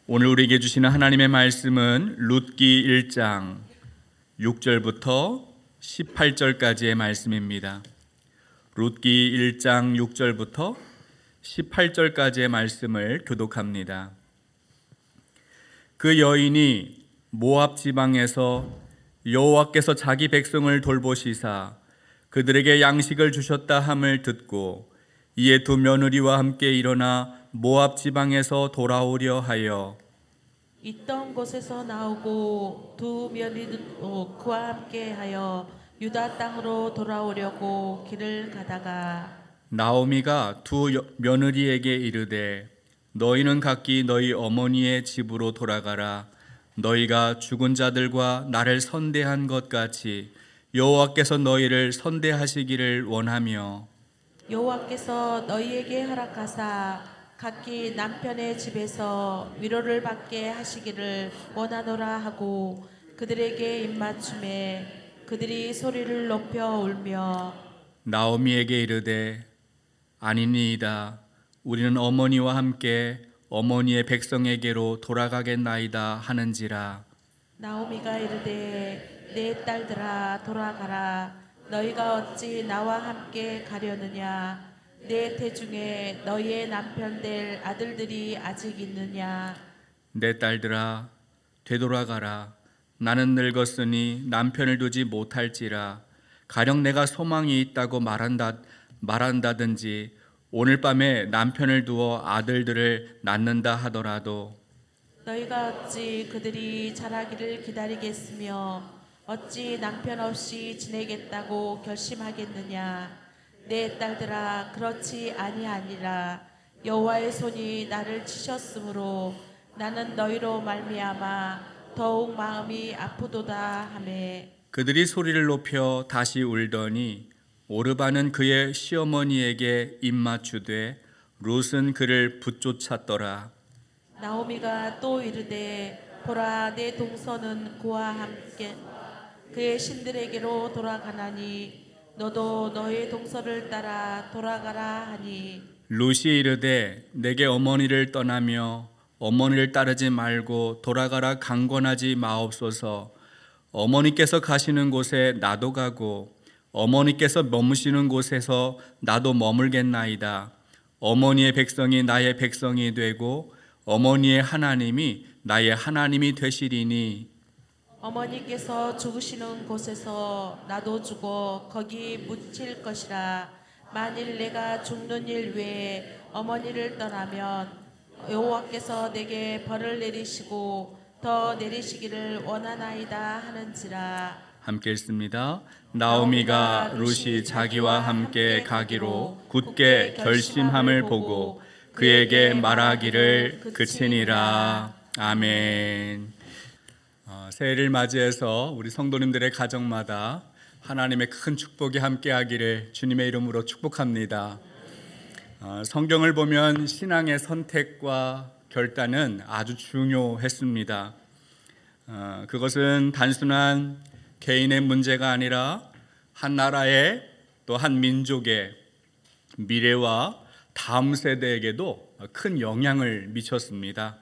오늘 우리에게 주시는 하나님의 말씀은 룻기 1장 6절부터 18절까지의 말씀입니다. 룻기 1장 6절부터 18절까지의 말씀을 교독합니다. 그 여인이 모압 지방에서 여호와께서 자기 백성을 돌보시사 그들에게 양식을 주셨다 함을 듣고 이에 두 며느리와 함께 일어나 모압 지방에서 돌아오려 하여 있던 곳에서 나오고 두 며느리도 그와 함께하여 유다 땅으로 돌아오려고 길을 가다가 나오미가 두 며느리에게 이르되 너희는 각기 너희 어머니의 집으로 돌아가라. 너희가 죽은 자들과 나를 선대한 것 같이 여호와께서 너희를 선대하시기를 원하며 여호와께서 너희에게 허락하사 각기 남편의 집에서 위로를 받게 하시기를 원하노라 하고 그들에게 입맞춤에 그들이 소리를 높여 울며 나오미에게 이르되 아니니이다. 우리는 어머니와 함께 어머니의 백성에게로 돌아가겠나이다 하는지라. 나오미가 이르되 내 딸들아 돌아가라. 너희가 어찌 나와 함께 가려느냐. 내 태중에 너희의 남편 될 아들들이 아직 있느냐. 내 딸들아 되돌아가라. 나는 늙었으니 남편을 두지 못할지라. 가령 내가 소망이 있다고 말한다든지 오늘 밤에 남편을 두어 아들들을 낳는다 하더라도 너희가 어찌 그들이 자라기를 기다리겠으며 어찌 남편 없이 지내겠다고 결심하겠느냐. 내 딸들아 그렇지 아니하니라. 여호와의 손이 나를 치셨으므로 나는 너희로 말미암아 더욱 마음이 아프도다 하매 그들이 소리를 높여 다시 울더니 오르바는 그의 시어머니에게 입맞추되 룻은 그를 붙쫓았더라. 나오미가 또 이르되 보라 내 동서는 그와 함께 그의 신들에게로 돌아가나니 너도 너의 동서를 따라 돌아가라 하니 룻이 이르되 내게 어머니를 떠나며 어머니를 따르지 말고 돌아가라 강권하지 마옵소서. 어머니께서 가시는 곳에 나도 가고 어머니께서 머무시는 곳에서 나도 머물겠나이다. 어머니의 백성이 나의 백성이 되고 어머니의 하나님이 나의 하나님이 되시리니 어머니께서 죽으시는 곳에서 나도 죽어 거기 묻힐 것이라. 만일 내가 죽는 일 외에 어머니를 떠나면 여호와께서 내게 벌을 내리시고 더 내리시기를 원하나이다 하는지라. 함께 읽습니다. 나오미가 룻이 자기와 함께 가기로 굳게 결심함을 보고 그에게 말하기를 그치니라. 아멘. 새해를 맞이해서 우리 성도님들의 가정마다 하나님의 큰 축복이 함께하기를 주님의 이름으로 축복합니다. 성경을 보면 신앙의 선택과 결단은 아주 중요했습니다. 그것은 단순한 개인의 문제가 아니라 한 나라의 또 한 민족의 미래와 다음 세대에게도 큰 영향을 미쳤습니다.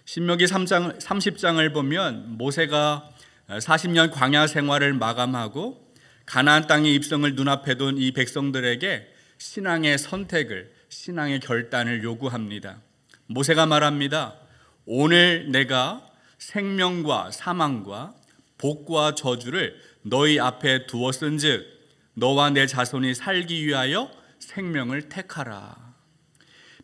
신명기 30장을 보면 모세가 40년 광야 생활을 마감하고 가나안 땅의 입성을 눈앞에 둔 이 백성들에게 신앙의 선택을, 신앙의 결단을 요구합니다. 모세가 말합니다. 오늘 내가 생명과 사망과 복과 저주를 너희 앞에 두었은즉 너와 내 자손이 살기 위하여 생명을 택하라.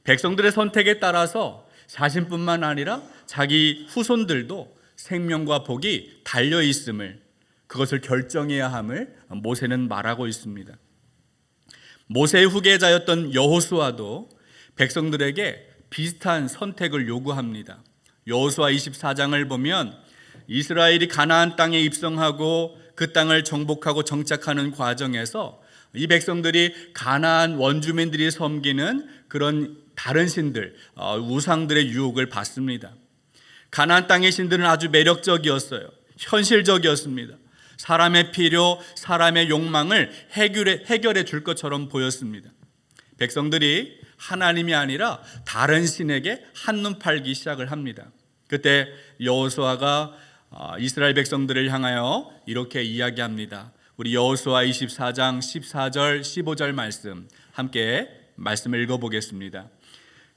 백성들의 선택에 따라서 자신뿐만 아니라 자기 후손들도 생명과 복이 달려 있음을, 그것을 결정해야 함을 모세는 말하고 있습니다. 모세의 후계자였던 여호수아도 백성들에게 비슷한 선택을 요구합니다. 여호수아 24장을 보면 이스라엘이 가나안 땅에 입성하고 그 땅을 정복하고 정착하는 과정에서 이 백성들이 가나안 원주민들이 섬기는 그런 다른 신들, 우상들의 유혹을 받습니다. 가나안 땅의 신들은 아주 매력적이었어요. 현실적이었습니다. 사람의 필요, 사람의 욕망을 해결해 줄 것처럼 보였습니다. 백성들이 하나님이 아니라 다른 신에게 한눈 팔기 시작을 합니다. 그때 여호수아가 이스라엘 백성들을 향하여 이렇게 이야기합니다. 우리 여호수아 24장 14절 15절 말씀 함께 말씀을 읽어보겠습니다.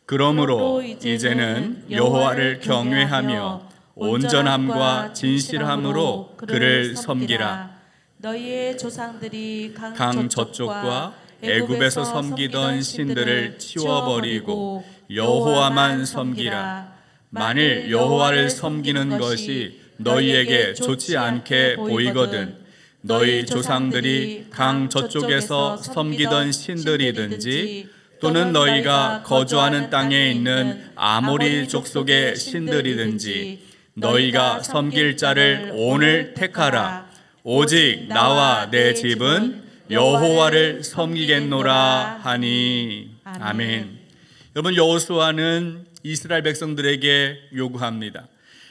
그러므로 이제는 여호와를 경외하며 온전함과 진실함으로 그를 섬기라. 너희의 조상들이 강 저쪽과 애굽에서 섬기던 신들을 치워버리고 여호와만 섬기라. 만일 여호와를 섬기는 것이 너희에게 좋지 않게 보이거든 너희 조상들이 강 저쪽에서 섬기던 신들이든지 또는 너희가 거주하는 땅에 있는 아모리 족속의 신들이든지 너희가 섬길 자를 오늘 택하라. 오직 나와 내 집은 여호와를 섬기겠노라 하니. 아멘. 여러분, 여호수아는 이스라엘 백성들에게 요구합니다.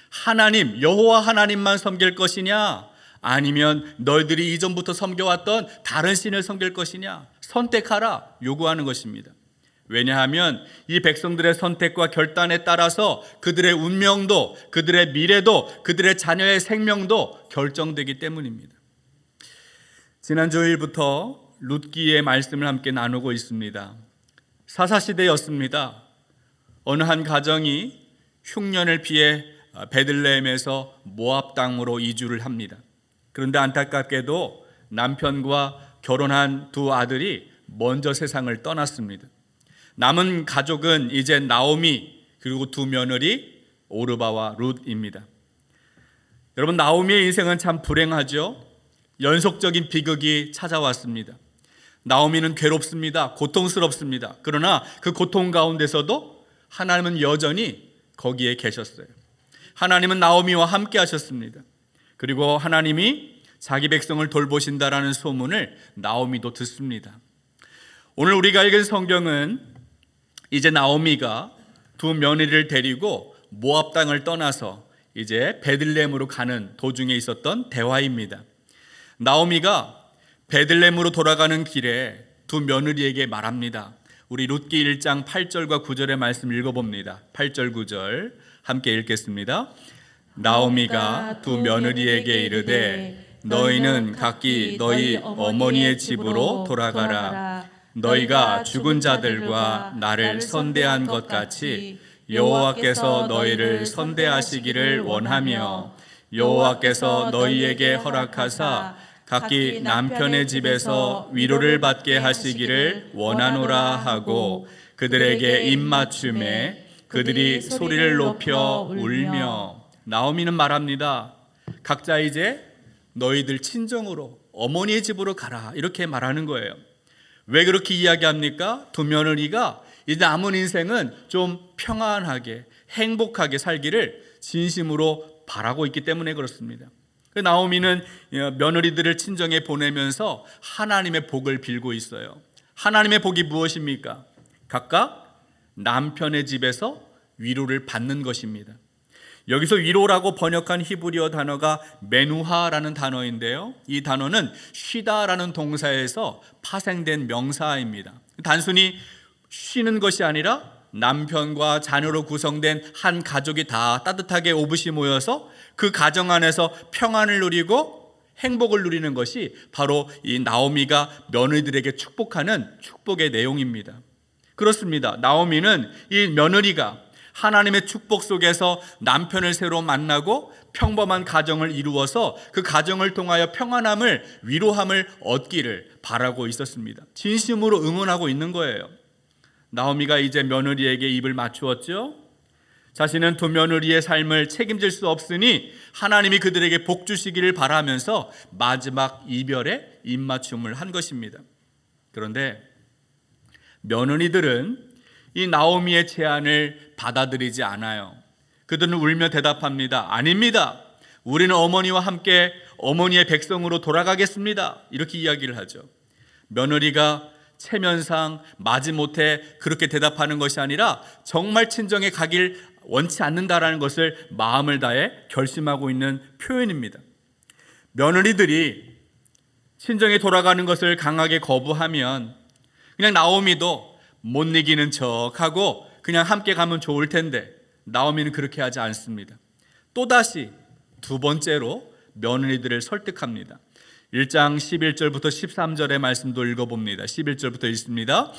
하나님, 여호와 하나님만 섬길 것이냐? 아니면 너희들이 이전부터 섬겨왔던 다른 신을 섬길 것이냐? 선택하라 요구하는 것입니다. 왜냐하면 이 백성들의 선택과 결단에 따라서 그들의 운명도, 그들의 미래도, 그들의 자녀의 생명도 결정되기 때문입니다. 지난 주일부터 룻기의 말씀을 함께 나누고 있습니다. 사사시대였습니다. 어느 한 가정이 흉년을 피해 베들레헴에서 모압 땅으로 이주를 합니다. 그런데 안타깝게도 남편과 결혼한 두 아들이 먼저 세상을 떠났습니다. 남은 가족은 이제 나오미 그리고 두 며느리 오르바와 룻입니다. 여러분, 나오미의 인생은 참 불행하죠. 연속적인 비극이 찾아왔습니다. 나오미는 괴롭습니다. 고통스럽습니다. 그러나 그 고통 가운데서도 하나님은 여전히 거기에 계셨어요. 하나님은 나오미와 함께 하셨습니다. 그리고 하나님이 자기 백성을 돌보신다라는 소문을 나오미도 듣습니다. 오늘 우리가 읽은 성경은 이제 나오미가 두 며느리를 데리고 모압 땅을 떠나서 이제 베들레헴으로 가는 도중에 있었던 대화입니다. 나오미가 베들레헴으로 돌아가는 길에 두 며느리에게 말합니다. 우리 룻기 1장 8절과 9절의 말씀 읽어봅니다. 8절 9절 함께 읽겠습니다. 나오미가 두 며느리에게 이르되 너희는 각기 너희 어머니의 집으로 돌아가라. 너희가 죽은 자들과 나를 선대한 것 같이 여호와께서 너희를 선대하시기를 원하며 여호와께서 너희에게 허락하사 각기 남편의 집에서 위로를 받게 하시기를 원하노라 하고 그들에게 입맞춤에 그들이 소리를 높여 울며. 나오미는 말합니다. 각자 이제 너희들 친정으로 어머니의 집으로 가라 이렇게 말하는 거예요. 왜 그렇게 이야기합니까? 두 며느리가 이제 남은 인생은 좀 평안하게 행복하게 살기를 진심으로 바라고 있기 때문에 그렇습니다. 나오미는 며느리들을 친정에 보내면서 하나님의 복을 빌고 있어요. 하나님의 복이 무엇입니까? 각각 남편의 집에서 위로를 받는 것입니다. 여기서 위로라고 번역한 히브리어 단어가 메누하라는 단어인데요. 이 단어는 쉬다라는 동사에서 파생된 명사입니다. 단순히 쉬는 것이 아니라 남편과 자녀로 구성된 한 가족이 다 따뜻하게 오붓이 모여서 그 가정 안에서 평안을 누리고 행복을 누리는 것이 바로 이 나오미가 며느리들에게 축복하는 축복의 내용입니다. 그렇습니다. 나오미는 이 며느리가 하나님의 축복 속에서 남편을 새로 만나고 평범한 가정을 이루어서 그 가정을 통하여 평안함을, 위로함을 얻기를 바라고 있었습니다. 진심으로 응원하고 있는 거예요. 나오미가 이제 며느리에게 입을 맞추었죠. 자신은 두 며느리의 삶을 책임질 수 없으니 하나님이 그들에게 복 주시기를 바라면서 마지막 이별에 입맞춤을 한 것입니다. 그런데 며느리들은 이 나오미의 제안을 받아들이지 않아요. 그들은 울며 대답합니다. 아닙니다. 우리는 어머니와 함께 어머니의 백성으로 돌아가겠습니다. 이렇게 이야기를 하죠. 며느리가 체면상 마지못해 그렇게 대답하는 것이 아니라 정말 친정에 가길 원치 않는다라는 것을 마음을 다해 결심하고 있는 표현입니다. 며느리들이 친정에 돌아가는 것을 강하게 거부하면 그냥 나오미도 못 이기는 척하고 그냥 함께 가면 좋을 텐데 나오미는 그렇게 하지 않습니다. 또다시 두 번째로 며느리들을 설득합니다. 1장 11절부터 13절의 말씀도 읽어봅니다. 11절부터 읽습니다.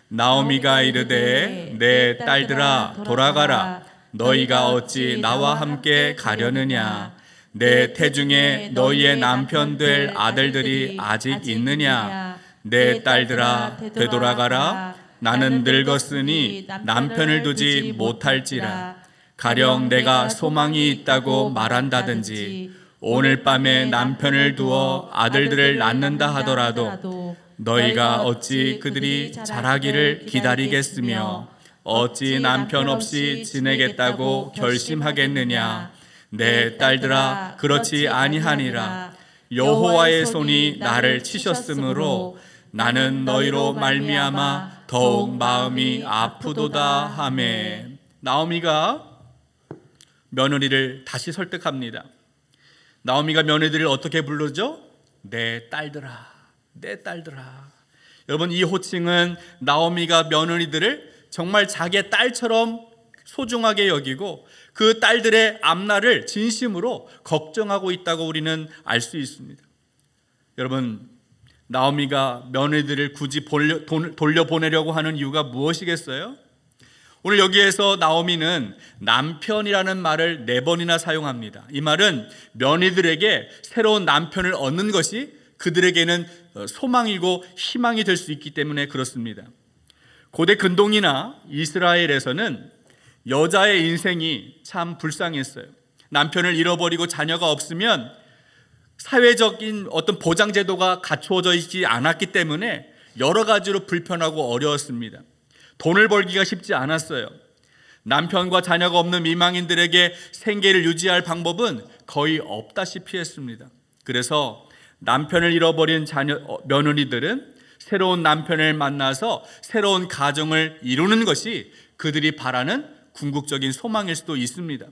나오미가 이르되 내 딸들아 돌아가라. 너희가 어찌 나와 함께 가려느냐. 내 태중에 너희의 남편 될 아들들이 아직 있느냐. 내 딸들아 되돌아가라. 나는 늙었으니 남편을 두지 못할지라. 가령 내가 소망이 있다고 말한다든지 오늘 밤에 남편을 두어 아들들을 낳는다 하더라도 너희가 어찌 그들이 자라기를 기다리겠으며 어찌 남편 없이 지내겠다고 결심하겠느냐. 내 딸들아 그렇지 아니하니라. 여호와의 손이 나를 치셨으므로 나는 너희로 말미암아 더욱 마음이 아프도다 하매. 나오미가 며느리를 다시 설득합니다. 나오미가 며느리들을 어떻게 부르죠? 내 딸들아, 내 딸들아. 여러분, 이 호칭은 나오미가 며느리들을 정말 자기의 딸처럼 소중하게 여기고 그 딸들의 앞날을 진심으로 걱정하고 있다고 우리는 알 수 있습니다. 여러분, 나오미가 며느리들을 굳이 돌려보내려고 하는 이유가 무엇이겠어요? 오늘 여기에서 나오미는 남편이라는 말을 4번이나 사용합니다. 이 말은 며느리들에게 새로운 남편을 얻는 것이 그들에게는 소망이고 희망이 될 수 있기 때문에 그렇습니다. 고대 근동이나 이스라엘에서는 여자의 인생이 참 불쌍했어요. 남편을 잃어버리고 자녀가 없으면 사회적인 어떤 보장 제도가 갖추어져 있지 않았기 때문에 여러 가지로 불편하고 어려웠습니다. 돈을 벌기가 쉽지 않았어요. 남편과 자녀가 없는 미망인들에게 생계를 유지할 방법은 거의 없다시피 했습니다. 그래서 남편을 잃어버린 며느리들은 새로운 남편을 만나서 새로운 가정을 이루는 것이 그들이 바라는 궁극적인 소망일 수도 있습니다.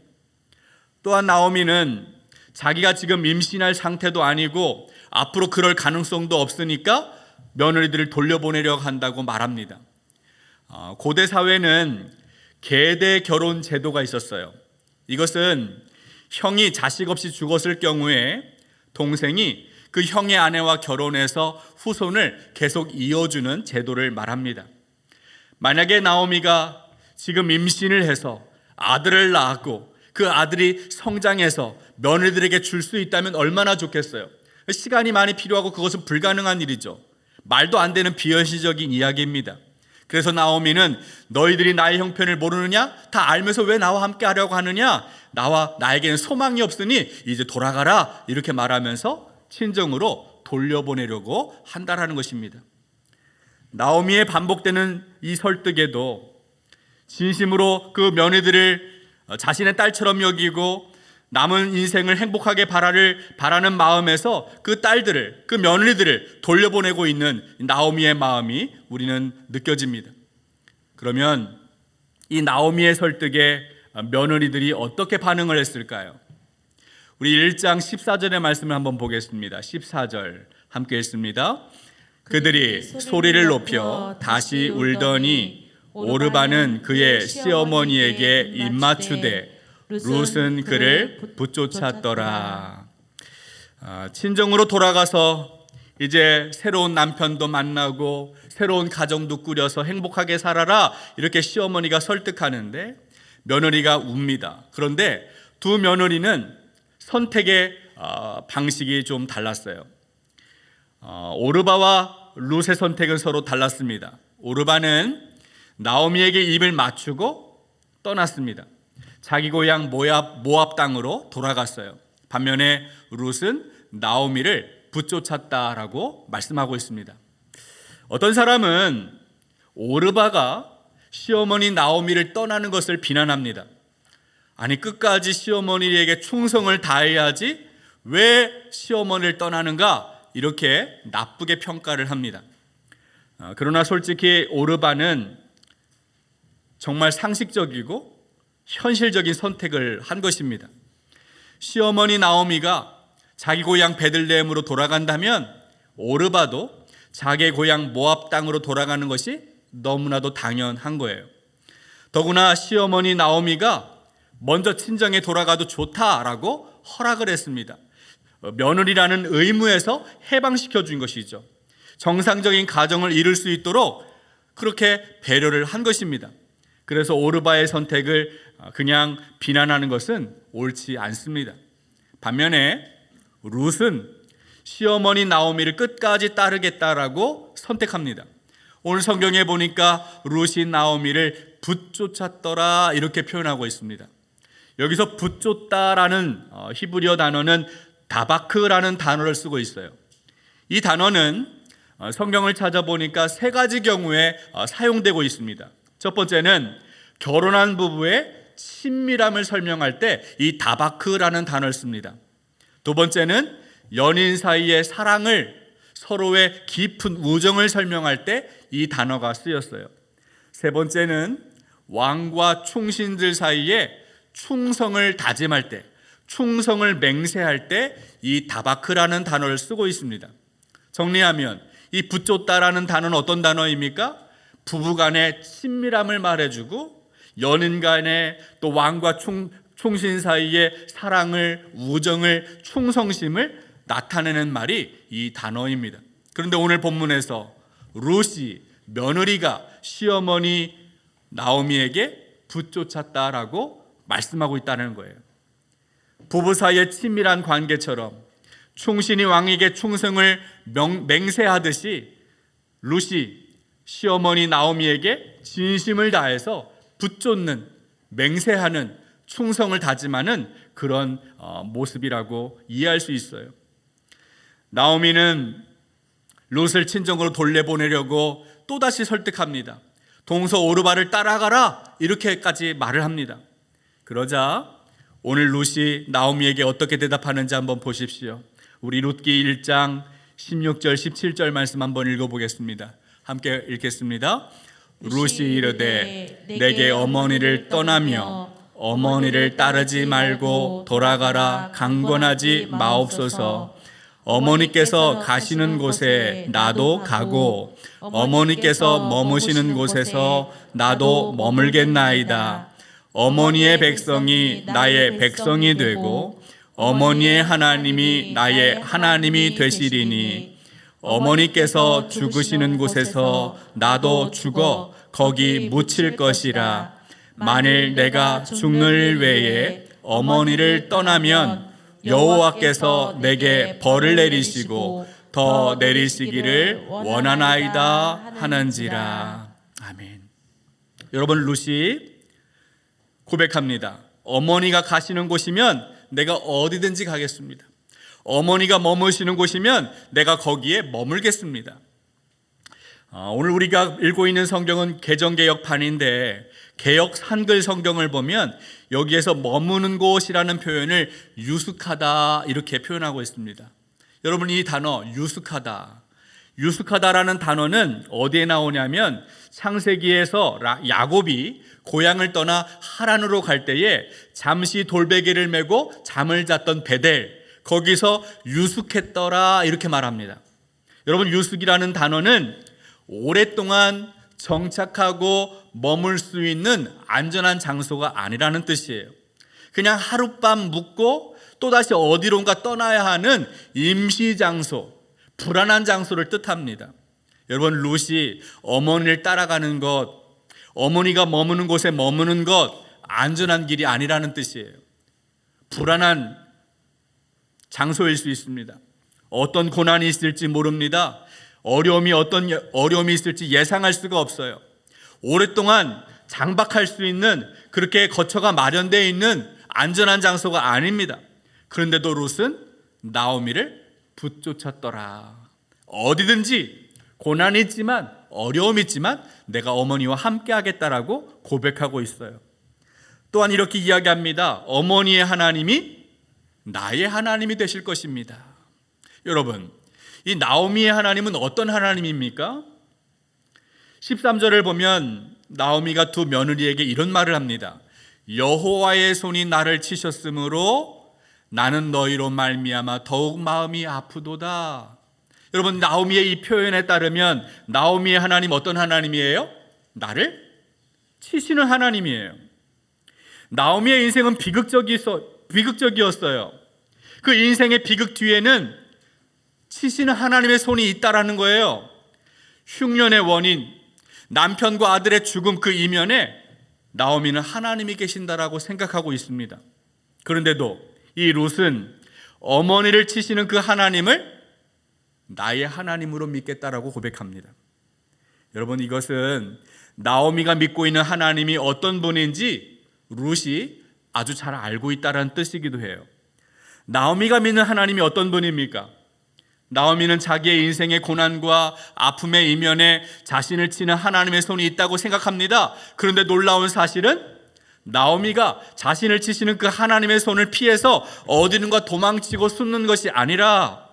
또한 나오미는 자기가 지금 임신할 상태도 아니고 앞으로 그럴 가능성도 없으니까 며느리들을 돌려보내려고 한다고 말합니다. 고대 사회는 계대 결혼 제도가 있었어요. 이것은 형이 자식 없이 죽었을 경우에 동생이 그 형의 아내와 결혼해서 후손을 계속 이어주는 제도를 말합니다. 만약에 나오미가 지금 임신을 해서 아들을 낳았고 그 아들이 성장해서 며느리들에게 줄 수 있다면 얼마나 좋겠어요. 시간이 많이 필요하고 그것은 불가능한 일이죠. 말도 안 되는 비현실적인 이야기입니다. 그래서 나오미는 너희들이 나의 형편을 모르느냐? 다 알면서 왜 나와 함께 하려고 하느냐? 나에게는 소망이 없으니 이제 돌아가라. 이렇게 말하면서 친정으로 돌려보내려고 한다라는 것입니다. 나오미의 반복되는 이 설득에도 진심으로 그 며느리들을 자신의 딸처럼 여기고 남은 인생을 행복하게 바라는 마음에서 그 딸들을, 그 며느리들을 돌려보내고 있는 나오미의 마음이 우리는 느껴집니다. 그러면 이 나오미의 설득에 며느리들이 어떻게 반응을 했을까요? 우리 1장 14절의 말씀을 한번 보겠습니다. 14절 함께 읽습니다. 그들이 소리를 높여 다시 울더니 오르바는 그의 시어머니에게 입맞추되 룻은 그를 붙쫓았더라. 친정으로 돌아가서 이제 새로운 남편도 만나고 새로운 가정도 꾸려서 행복하게 살아라 이렇게 시어머니가 설득하는데 며느리가 웁니다. 그런데 두 며느리는 선택의 방식이 좀 달랐어요. 오르바와 룻의 선택은 서로 달랐습니다. 오르바는 나오미에게 입을 맞추고 떠났습니다. 자기 고향 모압 땅으로 돌아갔어요. 반면에 룻은 나오미를 붙쫓았다라고 말씀하고 있습니다. 어떤 사람은 오르바가 시어머니 나오미를 떠나는 것을 비난합니다. 아니 끝까지 시어머니에게 충성을 다해야지 왜 시어머니를 떠나는가 이렇게 나쁘게 평가를 합니다. 그러나 솔직히 오르바는 정말 상식적이고 현실적인 선택을 한 것입니다. 시어머니 나오미가 자기 고향 베들레헴으로 돌아간다면 오르바도 자기 고향 모압 땅으로 돌아가는 것이 너무나도 당연한 거예요. 더구나 시어머니 나오미가 먼저 친정에 돌아가도 좋다라고 허락을 했습니다. 며느리라는 의무에서 해방시켜 준 것이죠. 정상적인 가정을 이룰 수 있도록 그렇게 배려를 한 것입니다. 그래서 오르바의 선택을 그냥 비난하는 것은 옳지 않습니다. 반면에 룻은 시어머니 나오미를 끝까지 따르겠다라고 선택합니다. 오늘 성경에 보니까 룻이 나오미를 붙쫓았더라 이렇게 표현하고 있습니다. 여기서 붙쫓다라는 히브리어 단어는 다바크라는 단어를 쓰고 있어요. 이 단어는 성경을 찾아보니까 세 가지 경우에 사용되고 있습니다. 첫 번째는 결혼한 부부의 친밀함을 설명할 때 이 다바크라는 단어를 씁니다. 두 번째는 연인 사이의 사랑을, 서로의 깊은 우정을 설명할 때 이 단어가 쓰였어요. 세 번째는 왕과 충신들 사이에 충성을 다짐할 때, 충성을 맹세할 때 이 다바크라는 단어를 쓰고 있습니다. 정리하면 이 붙쫓다라는 단어는 어떤 단어입니까? 부부 간의 친밀함을 말해주고 연인 간의 또 왕과 충신 사이의 사랑을, 우정을, 충성심을 나타내는 말이 이 단어입니다. 그런데 오늘 본문에서 룻이, 며느리가 시어머니 나오미에게 붙쫓았다라고 말씀하고 있다는 거예요. 부부 사이의 친밀한 관계처럼 충신이 왕에게 충성을 맹세하듯이 룻이 시어머니 나오미에게 진심을 다해서 붙쫓는, 맹세하는, 충성을 다짐하는 그런 모습이라고 이해할 수 있어요. 나오미는 룻을 친정으로 돌려보내려고 또다시 설득합니다. 동서 오르바를 따라가라 이렇게까지 말을 합니다. 그러자 오늘 룻이 나오미에게 어떻게 대답하는지 한번 보십시오. 우리 룻기 1장 16절 17절 말씀 한번 읽어보겠습니다. 함께 읽겠습니다. 룻이 이르되 내게 어머니를 떠나며 어머니를 따르지 말고 돌아가라 강권하지 마옵소서. 어머니께서 가시는 곳에 나도 가고 어머니께서 머무시는 곳에서 나도 머물겠나이다. 어머니의 백성이 나의 백성이 되고 어머니의 하나님이 나의 하나님이 되시리니 어머니께서 죽으시는 곳에서 나도 죽어 거기 묻힐 것이라. 만일 내가 죽는 외에 어머니를 떠나면 여호와께서 내게 벌을 내리시고 더 내리시기를 원하나이다 하는지라. 아멘. 여러분, 룻이 고백합니다. 어머니가 가시는 곳이면 내가 어디든지 가겠습니다. 어머니가 머무시는 곳이면 내가 거기에 머물겠습니다. 오늘 우리가 읽고 있는 성경은 개정개혁판인데 개역 한글 성경을 보면 여기에서 머무는 곳이라는 표현을 유숙하다 이렇게 표현하고 있습니다. 여러분, 이 단어 유숙하다, 유숙하다라는 단어는 어디에 나오냐면 창세기에서 야곱이 고향을 떠나 하란으로 갈 때에 잠시 돌베개를 메고 잠을 잤던 베델, 거기서 유숙했더라 이렇게 말합니다. 여러분, 유숙이라는 단어는 오랫동안 정착하고 머물 수 있는 안전한 장소가 아니라는 뜻이에요. 그냥 하룻밤 묵고 또다시 어디론가 떠나야 하는 임시 장소, 불안한 장소를 뜻합니다. 여러분, 룻이 어머니를 따라가는 것, 어머니가 머무는 곳에 머무는 것, 안전한 길이 아니라는 뜻이에요. 불안한 장소일 수 있습니다. 어떤 고난이 있을지 모릅니다. 어떤 어려움이 있을지 예상할 수가 없어요. 오랫동안 장박할 수 있는, 그렇게 거처가 마련되어 있는 안전한 장소가 아닙니다. 그런데도 룻은 나오미를 붙쫓았더라. 어디든지 고난이 있지만, 어려움이 있지만 내가 어머니와 함께 하겠다라고 고백하고 있어요. 또한 이렇게 이야기합니다. 어머니의 하나님이 나의 하나님이 되실 것입니다. 여러분, 이 나오미의 하나님은 어떤 하나님입니까? 13절을 보면 나오미가 두 며느리에게 이런 말을 합니다. 여호와의 손이 나를 치셨으므로 나는 너희로 말미암아 더욱 마음이 아프도다. 여러분, 나오미의 이 표현에 따르면 나오미의 하나님 어떤 하나님이에요? 나를 치시는 하나님이에요. 나오미의 인생은 비극적이었어요. 그 인생의 비극 뒤에는 치시는 하나님의 손이 있다라는 거예요. 흉년의 원인, 남편과 아들의 죽음 그 이면에 나오미는 하나님이 계신다라고 생각하고 있습니다. 그런데도 이 룻은 어머니를 치시는 그 하나님을 나의 하나님으로 믿겠다라고 고백합니다. 여러분, 이것은 나오미가 믿고 있는 하나님이 어떤 분인지 룻이 아주 잘 알고 있다는 뜻이기도 해요. 나오미가 믿는 하나님이 어떤 분입니까? 나오미는 자기의 인생의 고난과 아픔의 이면에 자신을 치는 하나님의 손이 있다고 생각합니다. 그런데 놀라운 사실은 나오미가 자신을 치시는 그 하나님의 손을 피해서 어디든가 도망치고 숨는 것이 아니라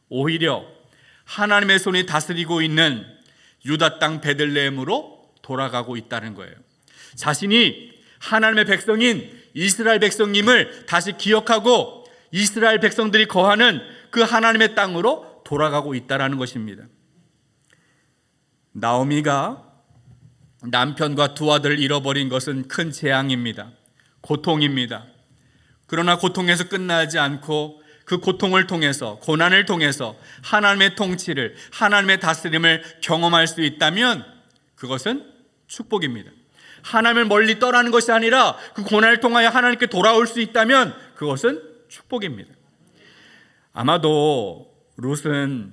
오히려 하나님의 손이 다스리고 있는 유다 땅 베들레헴으로 돌아가고 있다는 거예요. 자신이 하나님의 백성인 이스라엘 백성님을 다시 기억하고 이스라엘 백성들이 거하는 그 하나님의 땅으로 돌아가고 있다는 것입니다. 나오미가 남편과 두 아들을 잃어버린 것은 큰 재앙입니다. 고통입니다. 그러나 고통에서 끝나지 않고 그 고통을 통해서, 고난을 통해서 하나님의 통치를, 하나님의 다스림을 경험할 수 있다면 그것은 축복입니다. 하나님을 멀리 떠나는 것이 아니라 그 고난을 통하여 하나님께 돌아올 수 있다면 그것은 축복입니다. 아마도 룻은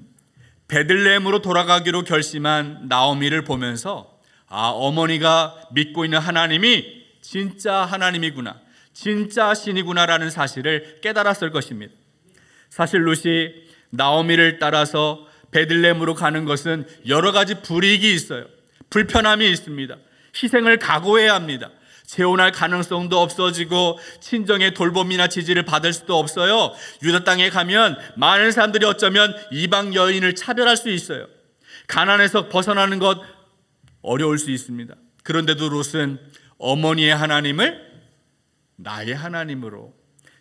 베들레헴으로 돌아가기로 결심한 나오미를 보면서 어머니가 믿고 있는 하나님이 진짜 하나님이구나, 진짜 신이구나라는 사실을 깨달았을 것입니다. 사실 룻이 나오미를 따라서 베들레헴으로 가는 것은 여러 가지 불이익이 있어요. 불편함이 있습니다. 희생을 각오해야 합니다. 재혼할 가능성도 없어지고 친정의 돌봄이나 지지를 받을 수도 없어요. 유다 땅에 가면 많은 사람들이 어쩌면 이방 여인을 차별할 수 있어요. 가난에서 벗어나는 것 어려울 수 있습니다. 그런데도 룻은 어머니의 하나님을 나의 하나님으로,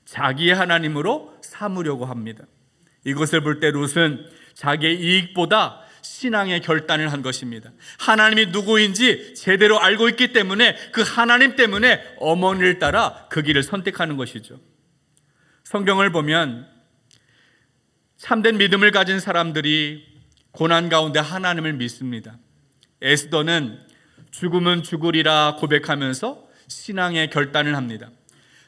자기의 하나님으로 삼으려고 합니다. 이것을 볼 때 룻은 자기의 이익보다 신앙의 결단을 한 것입니다. 하나님이 누구인지 제대로 알고 있기 때문에 그 하나님 때문에 어머니를 따라 그 길을 선택하는 것이죠. 성경을 보면 참된 믿음을 가진 사람들이 고난 가운데 하나님을 믿습니다. 에스더는 죽음은 죽으리라 고백하면서 신앙의 결단을 합니다.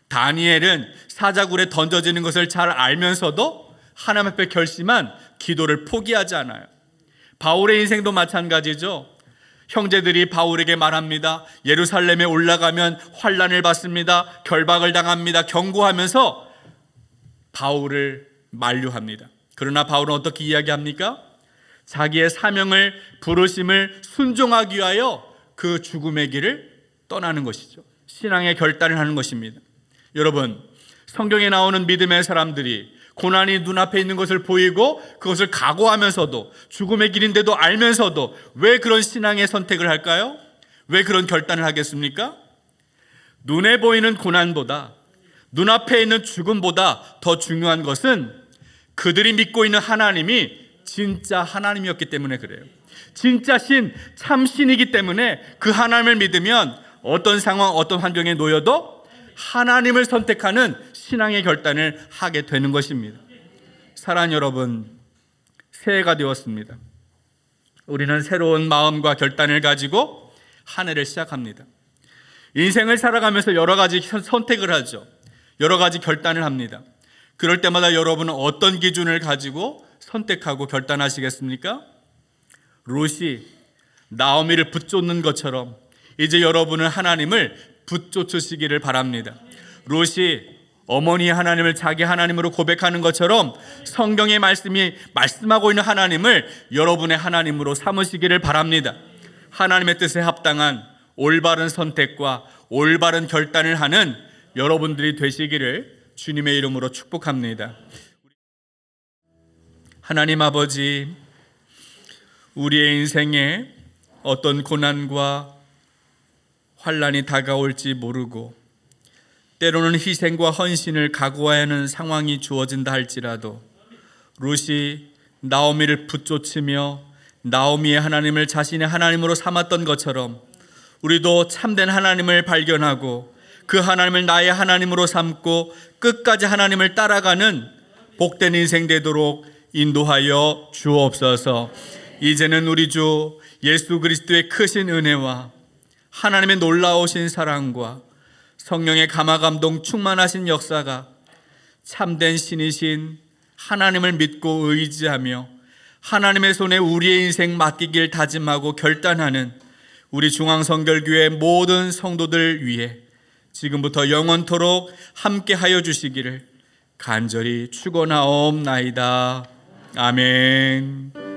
다니엘은 사자굴에 던져지는 것을 잘 알면서도 하나님 앞에 결심한 기도를 포기하지 않아요. 바울의 인생도 마찬가지죠. 형제들이 바울에게 말합니다. 예루살렘에 올라가면 환난을 받습니다. 결박을 당합니다. 경고하면서 바울을 만류합니다. 그러나 바울은 어떻게 이야기합니까? 자기의 사명을, 부르심을 순종하기 위하여 그 죽음의 길을 떠나는 것이죠. 신앙의 결단을 하는 것입니다. 여러분, 성경에 나오는 믿음의 사람들이 고난이 눈앞에 있는 것을 보이고 그것을 각오하면서도, 죽음의 길인데도 알면서도 왜 그런 신앙의 선택을 할까요? 왜 그런 결단을 하겠습니까? 눈에 보이는 고난보다, 눈앞에 있는 죽음보다 더 중요한 것은 그들이 믿고 있는 하나님이 진짜 하나님이었기 때문에 그래요. 진짜 신, 참 신이기 때문에 그 하나님을 믿으면 어떤 상황, 어떤 환경에 놓여도 하나님을 선택하는 신앙의 결단을 하게 되는 것입니다. 사랑하는 여러분, 새해가 되었습니다. 우리는 새로운 마음과 결단을 가지고 한 해를 시작합니다. 인생을 살아가면서 여러 가지 선택을 하죠. 여러 가지 결단을 합니다. 그럴 때마다 여러분은 어떤 기준을 가지고 선택하고 결단하시겠습니까? 룻이 나오미를 붙쫓는 것처럼 이제 여러분은 하나님을 붙쫓으시기를 바랍니다. 룻이 어머니의 하나님을 자기 하나님으로 고백하는 것처럼 성경의 말씀이 말씀하고 있는 하나님을 여러분의 하나님으로 삼으시기를 바랍니다. 하나님의 뜻에 합당한 올바른 선택과 올바른 결단을 하는 여러분들이 되시기를 주님의 이름으로 축복합니다. 하나님 아버지, 우리의 인생에 어떤 고난과 환난이 다가올지 모르고 때로는 희생과 헌신을 각오해야 하는 상황이 주어진다 할지라도 룻이 나오미를 붙쫓으며 나오미의 하나님을 자신의 하나님으로 삼았던 것처럼 우리도 참된 하나님을 발견하고 그 하나님을 나의 하나님으로 삼고 끝까지 하나님을 따라가는 복된 인생 되도록 인도하여 주옵소서. 이제는 우리 주 예수 그리스도의 크신 은혜와 하나님의 놀라우신 사랑과 성령의 감화감동 충만하신 역사가 참된 신이신 하나님을 믿고 의지하며 하나님의 손에 우리의 인생 맡기길 다짐하고 결단하는 우리 중앙성결교회 모든 성도들 위해 지금부터 영원토록 함께하여 주시기를 간절히 축원하옵나이다. 아멘.